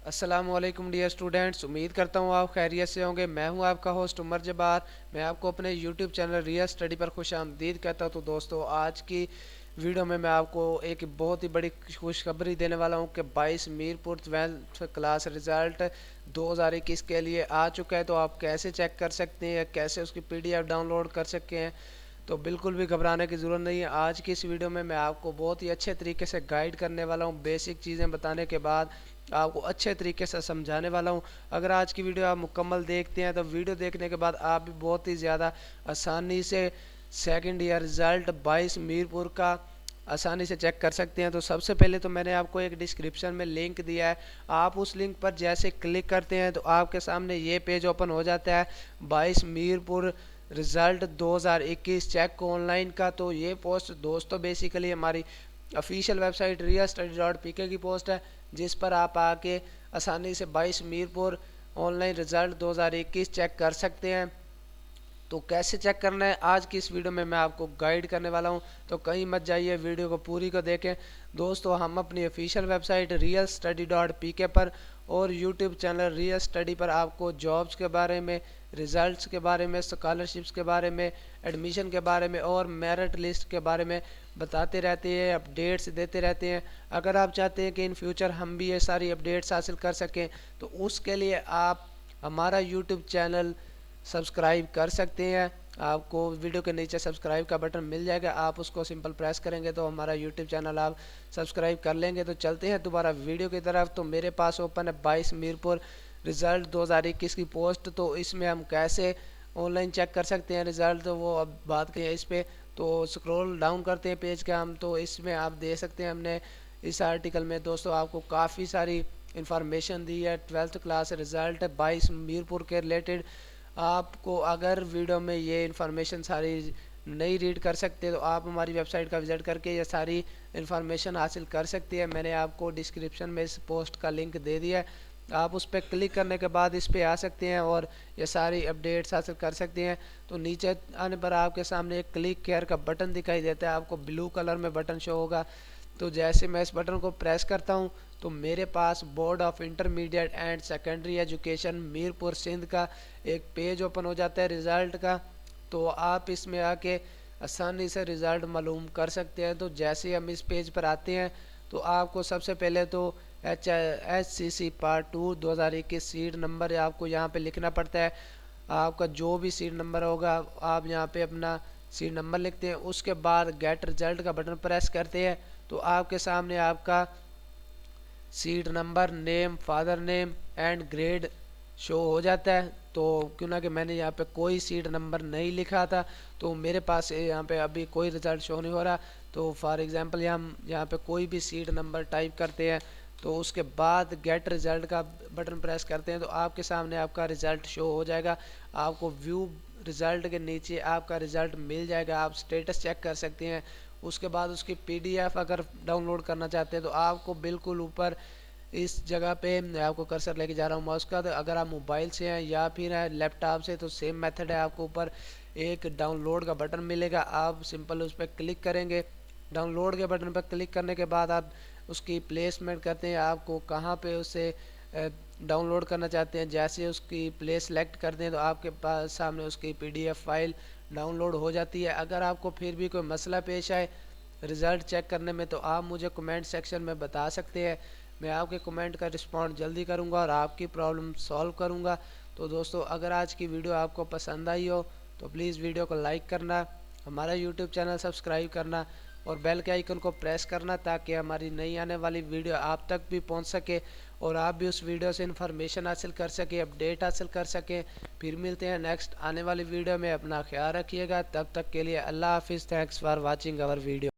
अस्सलामुअलैकुम dear students, उम्मीद करता हूँ आप खैरियत से होंगे। मैं हूँ आपका होस्ट उमर जबार। मैं आपको अपने यूट्यूब चैनल रियल स्टडी पर खुश आमदीद कहता हूँ। तो दोस्तों, आज की वीडियो में मैं आपको एक बहुत ही बड़ी खुशखबरी देने वाला हूँ कि 22 मीरपुर 12th क्लास रिज़ल्ट 2021 के लिए आ चुका है। तो आप कैसे चेक कर सकते हैं, कैसे उसकी PDF डाउनलोड कर सकते हैं, तो बिल्कुल भी घबराने की ज़रूरत नहीं है। आज की इस वीडियो में मैं आपको बहुत ही अच्छे तरीके से गाइड करने वाला हूँ। बेसिक चीज़ें बताने के बाद आपको अच्छे तरीके से समझाने वाला हूँ। अगर आज की वीडियो आप मुकम्मल देखते हैं तो वीडियो देखने के बाद आप भी बहुत ही ज़्यादा आसानी से सेकंड ईयर रिज़ल्ट 22 मीरपुर का आसानी से चेक कर सकते हैं। तो सबसे पहले तो मैंने आपको एक डिस्क्रिप्शन में लिंक दिया है। आप उस लिंक पर जैसे क्लिक करते हैं तो आपके सामने ये पेज ओपन हो जाता है, 22 मीरपुर रिज़ल्ट 2021 चेक ऑनलाइन का। तो ये पोस्ट दोस्तों बेसिकली हमारी ऑफिशियल वेबसाइट realstudy.pk की पोस्ट है, जिस पर आप आके आसानी से 22 मीरपुर ऑनलाइन रिज़ल्ट 2021 चेक कर सकते हैं। तो कैसे चेक करना है आज की इस वीडियो में मैं आपको गाइड करने वाला हूं। तो कहीं मत जाइए, वीडियो को पूरी को देखें। दोस्तों, हम अपनी ऑफिशियल वेबसाइट realstudy.pk पर और यूट्यूब चैनल रियल स्टडी पर आपको जॉब्स के बारे में, रिजल्ट्स के बारे में, स्कॉलरशिप्स के बारे में, एडमिशन के बारे में और मेरिट लिस्ट के बारे में बताते रहते हैं, अपडेट्स देते रहते हैं। अगर आप चाहते हैं कि इन फ्यूचर हम भी ये सारी अपडेट्स हासिल कर सकें तो उसके लिए आप हमारा यूट्यूब चैनल सब्सक्राइब कर सकते हैं। आपको वीडियो के नीचे सब्सक्राइब का बटन मिल जाएगा, आप उसको सिंपल प्रेस करेंगे तो हमारा यूट्यूब चैनल आप सब्सक्राइब कर लेंगे। तो चलते हैं दोबारा वीडियो की तरफ। तो मेरे पास ओपन है 22 मीरपुर रिज़ल्ट 2021 की पोस्ट। तो इसमें हम कैसे ऑनलाइन चेक कर सकते हैं रिज़ल्ट, तो वो अब बात करें इस पर। तो स्क्रॉल डाउन करते हैं पेज का हम, तो इसमें आप देख सकते हैं हमने इस आर्टिकल में दोस्तों आपको काफ़ी सारी इंफॉर्मेशन दी है। 12th क्लास रिज़ल्ट 22 मीरपुर के रिलेटेड। आपको अगर वीडियो में ये इन्फॉर्मेशन सारी नहीं रीड कर सकते तो आप हमारी वेबसाइट का विज़िट करके ये सारी इन्फॉर्मेशन हासिल कर सकती है। मैंने आपको डिस्क्रिप्शन में इस पोस्ट का लिंक दे दिया है, आप उस पर क्लिक करने के बाद इस पे आ सकते हैं और ये सारी अपडेट्स हासिल कर सकते हैं। तो नीचे आने पर आपके सामने एक क्लिक केयर का बटन दिखाई देता है, आपको ब्लू कलर में बटन शो होगा। तो जैसे मैं इस बटन को प्रेस करता हूँ तो मेरे पास board of intermediate and secondary education Mirpur Sindh का एक पेज ओपन हो जाता है रिज़ल्ट का। तो आप इसमें आके आसानी से रिज़ल्ट मालूम कर सकते हैं। तो जैसे हम इस पेज पर आते हैं तो आपको सबसे पहले तो HSC पार्ट 2 2021 सीट नंबर आपको यहाँ पे लिखना पड़ता है। आपका जो भी सीट नंबर होगा आप यहाँ पे अपना सीट नंबर लिखते हैं। उसके बाद गेट रिज़ल्ट का बटन प्रेस करते हैं तो आपके सामने आपका seat number, name, father name and grade show हो जाता है। तो क्यों ना कि मैंने यहाँ पे कोई सीट नंबर नहीं लिखा था तो मेरे पास यहाँ पे अभी कोई रिज़ल्ट शो नहीं हो रहा। तो फॉर एग्जांपल हम यहाँ पे कोई भी सीट नंबर टाइप करते हैं तो उसके बाद गेट रिज़ल्ट का बटन प्रेस करते हैं तो आपके सामने आपका रिज़ल्ट शो हो जाएगा। आपको व्यू रिज़ल्ट के नीचे आपका रिज़ल्ट मिल जाएगा, आप स्टेटस चेक कर सकते हैं। उसके बाद उसकी PDF अगर डाउनलोड करना चाहते हैं तो आपको बिल्कुल ऊपर इस जगह पे मैं आपको कर्सर लेके जा रहा हूँ माउस का। तो अगर आप मोबाइल से हैं या फिर लैपटॉप से तो सेम मेथड है, आपको ऊपर एक डाउनलोड का बटन मिलेगा, आप सिंपल उस पर क्लिक करेंगे। डाउनलोड के बटन पर क्लिक करने के बाद आप उसकी प्लेसमेंट करते हैं, आपको कहाँ पे उसे डाउनलोड करना चाहते हैं। जैसे उसकी प्लेस सेलेक्ट करते हैं तो आपके पास सामने उसकी PDF फाइल डाउनलोड हो जाती है। अगर आपको फिर भी कोई मसला पेश आए रिज़ल्ट चेक करने में तो आप मुझे कमेंट सेक्शन में बता सकते हैं, मैं आपके कमेंट का रिस्पॉन्ड जल्दी करूंगा और आपकी प्रॉब्लम सॉल्व करूंगा। तो दोस्तों, अगर आज की वीडियो आपको पसंद आई हो तो प्लीज़ वीडियो को लाइक करना, हमारा यूट्यूब चैनल सब्सक्राइब करना और बेल के आइकन को प्रेस करना ताकि हमारी नई आने वाली वीडियो आप तक भी पहुंच सके और आप भी उस वीडियो से इन्फॉर्मेशन हासिल कर सकें, अपडेट हासिल कर सकें। फिर मिलते हैं नेक्स्ट आने वाली वीडियो में। अपना ख्याल रखिएगा, तब तक के लिए अल्लाह हाफिज़। Thanks for watching our video.